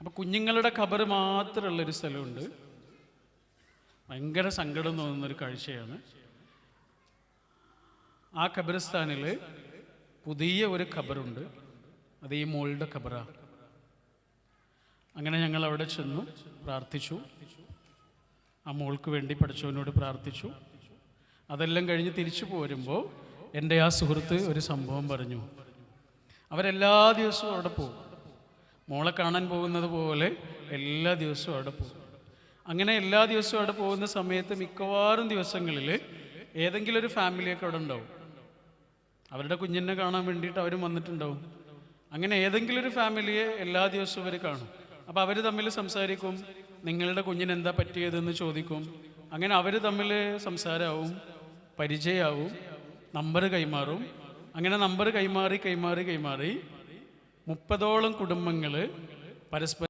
അപ്പോൾ കുഞ്ഞുങ്ങളുടെ ഖബർ മാത്രമുള്ളൊരു സ്ഥലമുണ്ട്. ഭയങ്കര സങ്കടം തോന്നുന്നൊരു കാഴ്ചയാണ്. ആ ഖബർസ്ഥാനിൽ പുതിയ ഒരു ഖബറുണ്ട്. അത് ഈ മോളുടെ ഖബറാണ്. അങ്ങനെ ഞങ്ങൾ അവിടെ ചെന്നു പ്രാർത്ഥിച്ചു. ആ മോൾക്ക് വേണ്ടി പഠിച്ചവനോട് പ്രാർത്ഥിച്ചു. അതെല്ലാം കഴിഞ്ഞ് തിരിച്ചു പോരുമ്പോൾ എൻ്റെ ആ സുഹൃത്ത് ഒരു സംഭവം പറഞ്ഞു. അവരെല്ലാ ദിവസവും അവിടെ പോകും. മോളെ കാണാൻ പോകുന്നത് പോലെ എല്ലാ ദിവസവും അവിടെ പോകും. അങ്ങനെ എല്ലാ ദിവസവും അവിടെ പോകുന്ന സമയത്ത് മിക്കവാറും ദിവസങ്ങളിൽ ഏതെങ്കിലും ഒരു ഫാമിലിയൊക്കെ അവിടെ ഉണ്ടാവും. അവരുടെ കുഞ്ഞിനെ കാണാൻ വേണ്ടിയിട്ട് അവരും വന്നിട്ടുണ്ടാവും. അങ്ങനെ ഏതെങ്കിലും ഒരു ഫാമിലിയെ എല്ലാ ദിവസവും അവർ കാണും. അപ്പോൾ അവർ തമ്മിൽ സംസാരിക്കും. നിങ്ങളുടെ കുഞ്ഞിന് എന്താ പറ്റിയതെന്ന് ചോദിക്കും. അങ്ങനെ അവർ തമ്മിൽ സംസാരമാവും, പരിചയമാവും, നമ്പർ കൈമാറും. അങ്ങനെ നമ്പർ കൈമാറി 30ഓളം കുടുംബങ്ങൾ പരസ്പരം